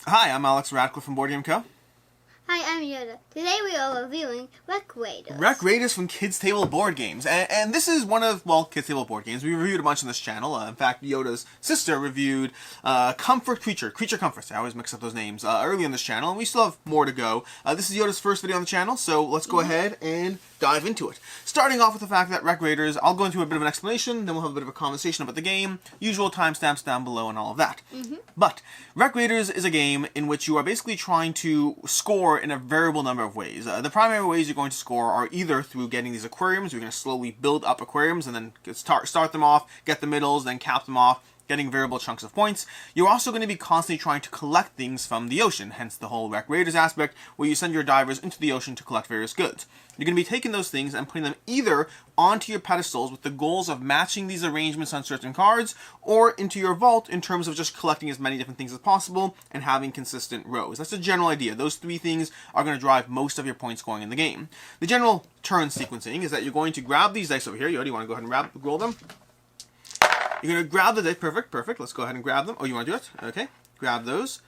Hi, I'm Alex Radcliffe from Board Game Co. Hi, I'm Yoda. Today we are reviewing Wreck Raiders. Wreck Raiders from Kids Table Board Games. And this is one of, Kids Table Board Games. We reviewed a bunch on this channel. In fact, Yoda's sister reviewed Creature Comforts. I always mix up those names early on this channel, and we still have more to go. This is Yoda's first video on the channel, so let's go ahead and dive into it. Starting off with the fact that Wreck Raiders, I'll go into a bit of an explanation, then we'll have a bit of a conversation about the game, usual timestamps down below and all of that. But Wreck Raiders is a game in which you are basically trying to score in a variable number of ways. The primary ways you're going to score are either through getting these aquariums. You're going to slowly build up aquariums and then start them off, get the middles, then cap them off, getting variable chunks of points. You're also going to be constantly trying to collect things from the ocean, hence the whole Wreck Raiders aspect, where you send your divers into the ocean to collect various goods. You're going to be taking those things and putting them either onto your pedestals with the goals of matching these arrangements on certain cards, or into your vault in terms of just collecting as many different things as possible and having consistent rows. That's the general idea. Those three things are going to drive most of your point scoring in the game. The general turn sequencing is that you're going to grab these dice over here. Yoda, you want to go ahead and roll them? You're going to grab the dice. Perfect. Let's go ahead and grab them. Oh, you want to do it? Okay. Grab those.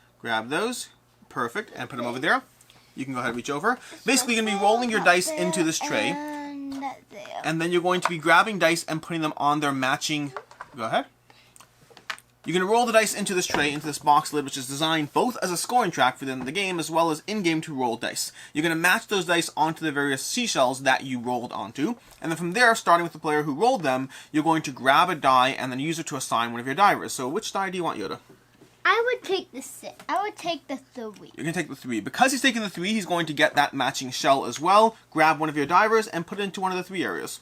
Perfect. And put them over there. You can go ahead and reach over. Basically, you're going to be rolling your dice into this tray. And then you're going to be grabbing dice and putting them on their matching... Go ahead. You're going to roll the dice into this tray, into this box lid, which is designed both as a scoring track for the game as well as in-game to roll dice. You're going to match those dice onto the various seashells that you rolled onto. And then from there, starting with the player who rolled them, you're going to grab a die and then use it to assign one of your divers. So which die do you want, Yoda? I would take the 6. I would take the 3. You're going to take the 3. Because he's taking the 3, he's going to get that matching shell as well. Grab one of your divers and put it into one of the 3 areas.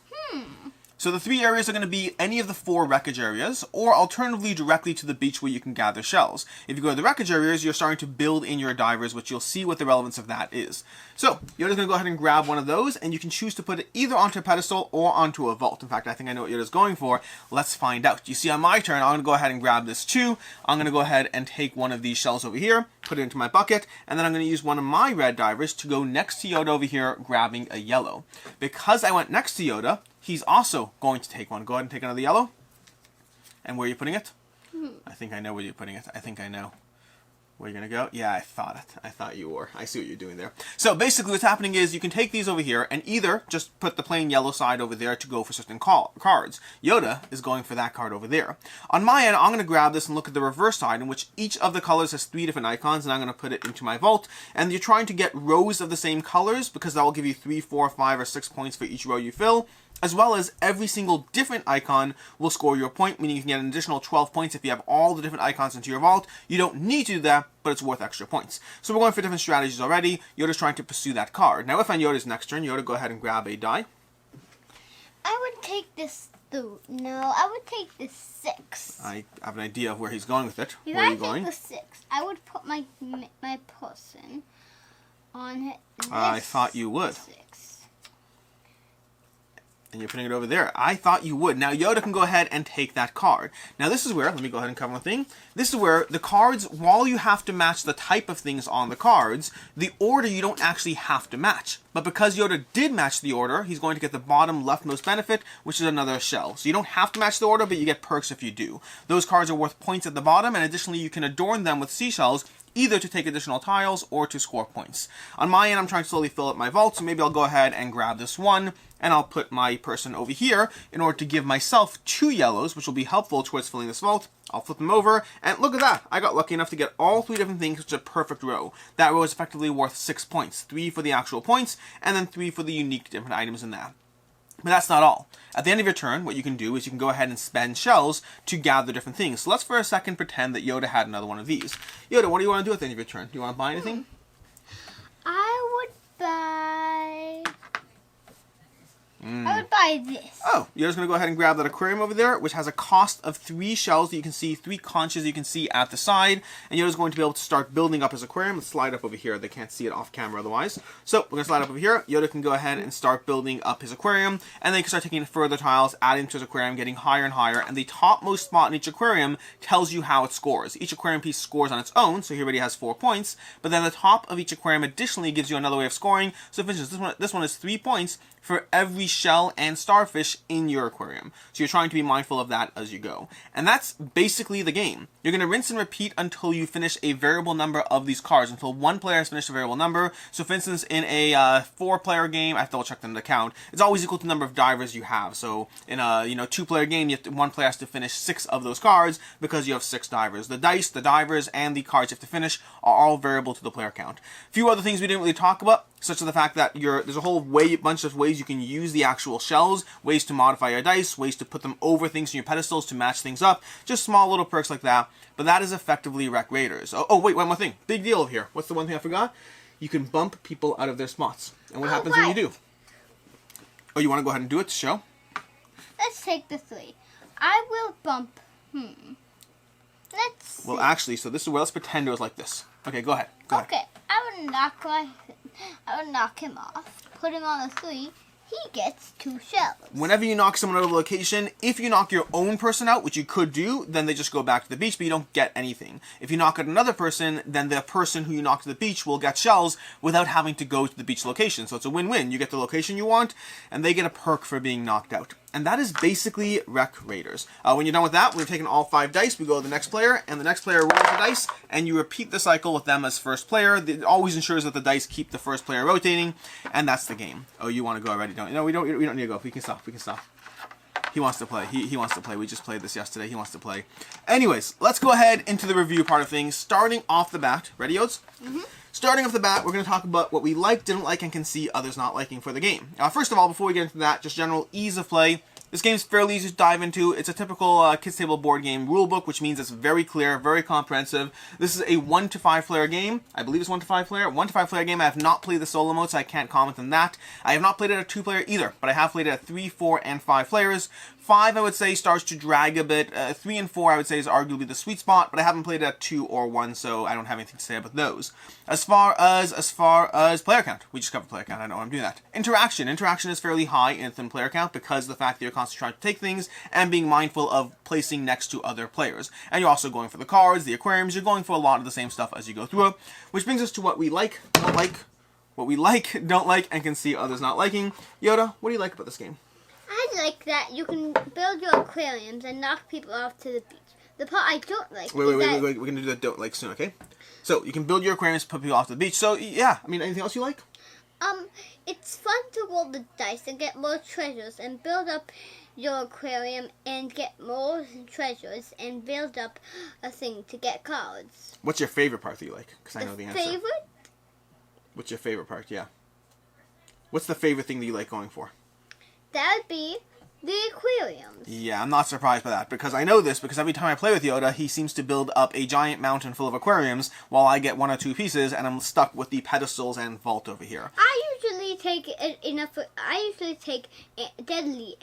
So the 3 areas are going to be any of the 4 wreckage areas, or alternatively directly to the beach where you can gather shells. If you go to the wreckage areas, you're starting to build in your divers, which you'll see what the relevance of that is. So Yoda's going to go ahead and grab one of those, and you can choose to put it either onto a pedestal or onto a vault. In fact, I think I know what Yoda's going for. Let's find out. You see, on my turn, I'm going to go ahead and grab this too. I'm going to go ahead and take one of these shells over here, put it into my bucket, and then I'm going to use one of my red divers to go next to Yoda over here, grabbing a yellow. Because I went next to Yoda, he's also going to take one. Go ahead and take another yellow. And where are you putting it? I think I know where you're putting it. I think I know. Where you're going to go? Yeah, I thought it. I thought you were. I see what you're doing there. So basically what's happening is you can take these over here and either just put the plain yellow side over there to go for certain cards. Yoda is going for that card over there. On my end, I'm going to grab this and look at the reverse side in which each of the colors has 3 different icons, and I'm going to put it into my vault. And you're trying to get rows of the same colors because that will give you 3, 4, 5, or 6 points for each row you fill. As well as every single different icon will score your point, meaning you can get an additional 12 points if you have all the different icons into your vault. You don't need to do that, but it's worth extra points. So we're going for different strategies already. Yoda's trying to pursue that card. Now if on Yoda's next turn, Yoda, go ahead and grab a die. I would take this 3. No, I would take the 6. I have an idea of where he's going with it. If Where are you I going? take the 6, I would put my person on this I thought you would. 6. And you're putting it over there. I thought you would. Now Yoda can go ahead and take that card. Now this is where, let me go ahead and cover one thing. This is where the cards, while you have to match the type of things on the cards, the order you don't actually have to match. But because Yoda did match the order, he's going to get the bottom leftmost benefit, which is another shell. So you don't have to match the order, but you get perks if you do. Those cards are worth points at the bottom, and additionally you can adorn them with seashells, either to take additional tiles or to score points. On my end, I'm trying to slowly fill up my vault, so maybe I'll go ahead and grab this one, and I'll put my person over here in order to give myself 2 yellows, which will be helpful towards filling this vault. I'll flip them over, and look at that! I got lucky enough to get all 3 different things, which is a perfect row. That row is effectively worth 6 points. 3 for the actual points, and then 3 for the unique different items in that. But that's not all. At the end of your turn, what you can do is you can go ahead and spend shells to gather different things. So let's for a second pretend that Yoda had another one of these. Yoda, what do you want to do at the end of your turn? Do you want to buy anything? I would buy... I would buy this. Oh, Yoda's going to go ahead and grab that aquarium over there, which has a cost of 3 shells that you can see, 3 conches you can see at the side. And Yoda's going to be able to start building up his aquarium. Let's slide up over here. They can't see it off camera otherwise. So we're going to slide up over here. Yoda can go ahead and start building up his aquarium. And then you can start taking further tiles, adding to his aquarium, getting higher and higher. And the topmost spot in each aquarium tells you how it scores. Each aquarium piece scores on its own. So he already has 4 points. But then the top of each aquarium additionally gives you another way of scoring. So for instance, this one is 3 points for every shell and starfish in your aquarium. So you're trying to be mindful of that as you go. And that's basically the game. You're going to rinse and repeat until you finish a variable number of these cards, until one player has finished a variable number. So for instance, in a 4-player game, I have to double check the count, it's always equal to the number of divers you have. So in a 2-player game, one player has to finish 6 of those cards because you have 6 divers. The dice, the divers, and the cards you have to finish are all variable to the player count. A few other things we didn't really talk about, such as the fact that there's a whole bunch of ways you can use the actual shells, ways to modify your dice, ways to put them over things in your pedestals to match things up, just small little perks like that. But that is effectively Wreck Raiders. Oh wait, one more thing. Big deal here. What's the one thing I forgot? You can bump people out of their spots. And what happens when you do? Oh, you want to go ahead and do it to show? Let's take the 3. I will bump. Let's see. Well, actually, so this is where, let's pretend it was like this. Okay, go ahead. Go ahead. Okay, I would knock him off. Put him on a 3. He gets 2 shells. Whenever you knock someone out of a location, if you knock your own person out, which you could do, then they just go back to the beach, but you don't get anything. If you knock out another person, then the person who you knocked to the beach will get shells without having to go to the beach location. So it's a win-win. You get the location you want, and they get a perk for being knocked out. And that is basically Wreck Raiders. When you're done with that, we've taken all 5 dice, we go to the next player, and the next player rolls the dice, and you repeat the cycle with them as first player. It always ensures that the dice keep the first player rotating, and that's the game. Oh, you want to go already, don't you? No, we don't need to go. We can stop. He wants to play. He wants to play. We just played this yesterday. He wants to play. Anyways, let's go ahead into the review part of things. Starting off the bat. Ready, Yodes? Mm-hmm. Starting off the bat, we're going to talk about what we like, didn't like, and can see others not liking for the game. First of all, before we get into that, just general ease of play. This game's fairly easy to dive into. It's a typical kids table board game rulebook, which means it's very clear, very comprehensive. This is a 1 to 5 player game. I believe it's 1 to 5 player. 1 to 5 player game. I have not played the solo mode, so I can't comment on that. I have not played it at 2 player either, but I have played it at 3, 4, and 5 players. 5, I would say, starts to drag a bit. 3 and 4, I would say, is arguably the sweet spot, but I haven't played it at 2 or 1, so I don't have anything to say about those. As far as player count, we just covered player count. I know I'm doing that. Interaction is fairly high in player count because of the fact that you're constantly trying to take things and being mindful of placing next to other players. And you're also going for the cards, the aquariums. You're going for a lot of the same stuff as you go through it, which brings us to what we like, don't like, what we like, don't like, and can see others not liking. Yoda, what do you like about this game? I like that you can build your aquariums and knock people off to the beach. The part I don't like Wait, we're going to do that don't like soon, okay? So, you can build your aquariums, put people off to the beach. So, yeah, I mean, anything else you like? It's fun to roll the dice and get more treasures and build up your aquarium and get more treasures and build up a thing to get cards. What's your favorite part that you like? Because I know the answer. Favorite? What's your favorite part, yeah. What's the favorite thing that you like going for? That would be the aquariums. Yeah, I'm not surprised by that, because I know this, because every time I play with Yoda, he seems to build up a giant mountain full of aquariums, while I get 1 or 2 pieces, and I'm stuck with the pedestals and vault over here. I usually take deadly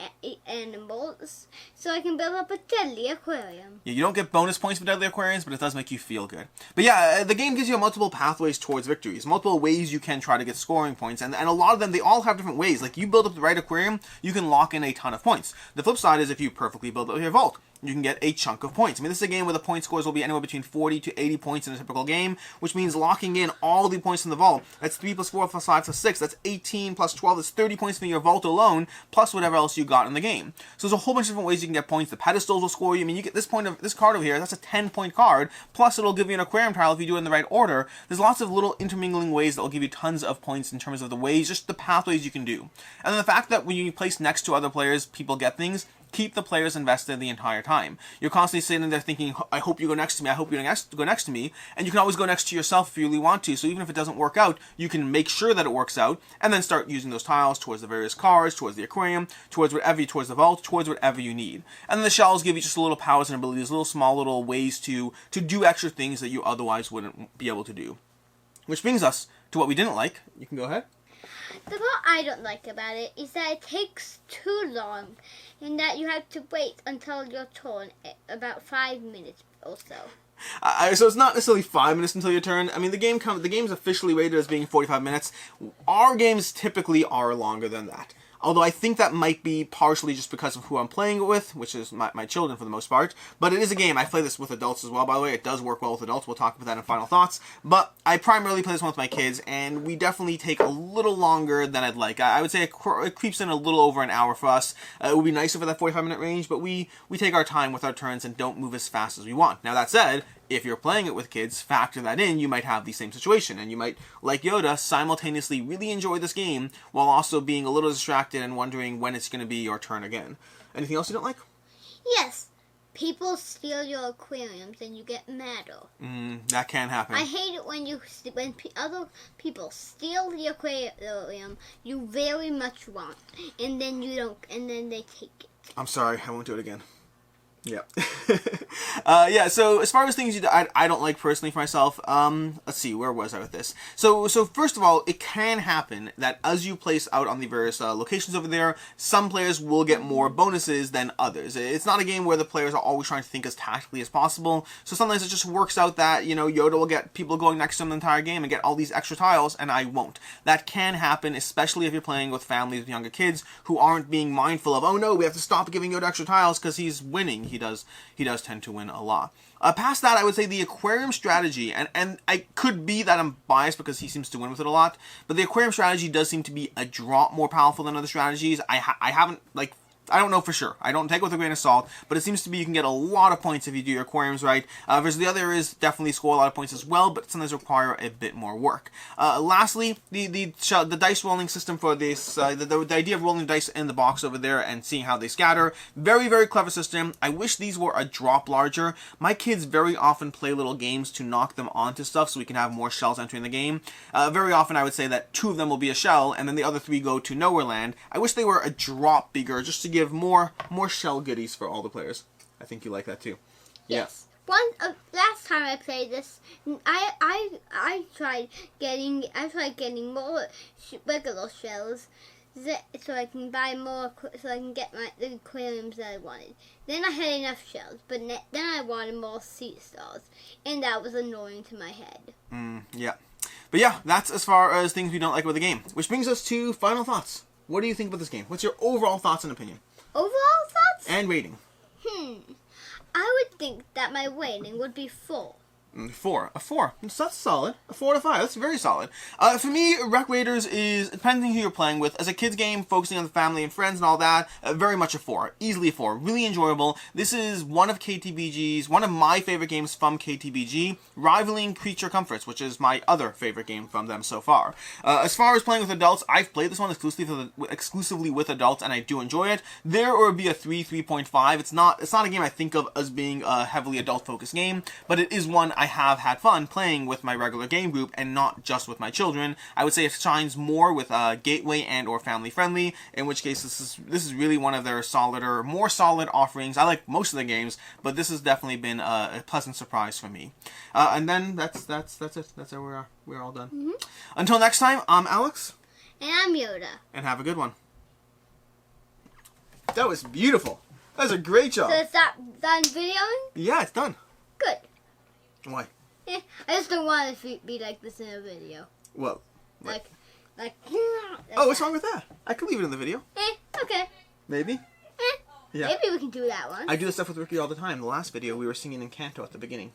animals, so I can build up a deadly aquarium. Yeah, you don't get bonus points for deadly aquariums, but it does make you feel good. But yeah, the game gives you multiple pathways towards victories, multiple ways you can try to get scoring points, and a lot of them, they all have different ways. Like, you build up the right aquarium, you can lock in a ton of points. The flip side is if you perfectly build up your vault, you can get a chunk of points. I mean, this is a game where the point scores will be anywhere between 40 to 80 points in a typical game, which means locking in all the points in the vault. That's 3 plus 4 plus 5 plus 6. That's 18 plus 12. That's 30 points from your vault alone, plus whatever else you got in the game. So there's a whole bunch of different ways you can get points. The pedestals will score you. I mean, you get this card over here. That's a 10-point card. Plus, it'll give you an aquarium tile if you do it in the right order. There's lots of little intermingling ways that will give you tons of points in terms of the ways, just the pathways you can do. And then the fact that when you place next to other players, people get things. Keep the players invested the entire time. You're constantly sitting there thinking, I hope you go next to me, I hope you go next to me, and you can always go next to yourself if you really want to, so even if it doesn't work out, you can make sure that it works out, and then start using those tiles towards the various cards, towards the aquarium, towards the vault, towards whatever you need. And then the shells give you just little powers and abilities, little ways to do extra things that you otherwise wouldn't be able to do. Which brings us to what we didn't like. You can go ahead. The part I don't like about it is that it takes too long and that you have to wait until your turn, about 5 minutes or so. So it's not necessarily 5 minutes until your turn. I mean, the game's officially rated as being 45 minutes. Our games typically are longer than that. Although I think that might be partially just because of who I'm playing it with, which is my children for the most part. But it is a game. I play this with adults as well, by the way. It does work well with adults. We'll talk about that in final thoughts. But I primarily play this one with my kids, and we definitely take a little longer than I'd like. I would say it creeps in a little over an hour for us. It would be nicer for that 45-minute range, but we take our time with our turns and don't move as fast as we want. Now, that said, if you're playing it with kids, factor that in, you might have the same situation, and you might, like Yoda, simultaneously really enjoy this game while also being a little distracted and wondering when it's going to be your turn again. Anything else you don't like? Yes. People steal your aquariums and you get madder. That can happen. I hate it when other people steal the aquarium you very much want, and then you don't, and then they take it. I'm sorry, I won't do it again. Yeah. Yeah, so as far as things I don't like personally for myself, let's see, where was I with this? So first of all, it can happen that as you place out on the various locations over there, some players will get more bonuses than others. It's not a game where the players are always trying to think as tactically as possible, so sometimes it just works out that, you know, Yoda will get people going next to him the entire game and get all these extra tiles, and I won't. That can happen, especially if you're playing with families with younger kids who aren't being mindful of, oh no, we have to stop giving Yoda extra tiles because he's winning. He does tend to win a lot. Past that, I would say the aquarium strategy, and I could be that I'm biased because he seems to win with it a lot, but the aquarium strategy does seem to be a drop more powerful than other strategies. I haven't, like, I don't know for sure. I don't take it with a grain of salt, but it seems to be you can get a lot of points if you do your aquariums right. Versus the other areas definitely score a lot of points as well, but sometimes require a bit more work. Lastly, the dice rolling system for this, the idea of rolling dice in the box over there and seeing how they scatter, very, very clever system. I wish these were a drop larger. My kids very often play little games to knock them onto stuff so we can have more shells entering the game. Very often I would say that 2 of them will be a shell, and then the other 3 go to nowhere land. I wish they were a drop bigger, just to give more shell goodies for all the players. I think you like that too. Yes. Last time I played this, I tried getting more regular shells, so I can buy more, so I can get the aquariums that I wanted. Then I had enough shells, but then I wanted more sea stars, and that was annoying to my head. Yeah. But yeah, that's as far as things we don't like about the game. Which brings us to final thoughts. What do you think about this game? What's your overall thoughts and opinion? Overall thoughts? And rating. I would think that my rating would be 4. 4. A 4. That's solid. A 4 out of 5. That's very solid. For me, Wreck Raiders is, depending who you're playing with, as a kid's game, focusing on the family and friends and all that, very much a 4. Easily a 4. Really enjoyable. This is one of my favorite games from KTBG, rivaling Creature Comforts, which is my other favorite game from them so far. As far as playing with adults, I've played this one exclusively with adults, and I do enjoy it. There would be a 3.5. It's not a game I think of as being a heavily adult-focused game, but it is one I have had fun playing with my regular game group and not just with my children. I would say it shines more with Gateway and or Family Friendly, in which case this is really one of their more solid offerings. I like most of the games, but this has definitely been a pleasant surprise for me. And then that's it. That's how we're all done. Until next time, I'm Alex. And I'm Yoda. And have a good one. That was beautiful. That was a great job. So is that done videoing? Yeah, it's done. Good. Why? I just don't want to be like this in a video. Well, like. Oh, what's wrong with that? I could leave it in the video. Okay. Maybe. Yeah. Maybe we can do that one. I do this stuff with Ricky all the time. The last video, we were singing in canto at the beginning.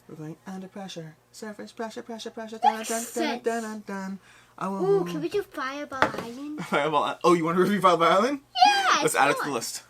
We're going under pressure, surface pressure, pressure, pressure, dun dun dun dun dun dun. Ooh, can we do Fireball Island? Fireball. Oh, you want to review Fireball Island? Yeah. Let's add it to the list.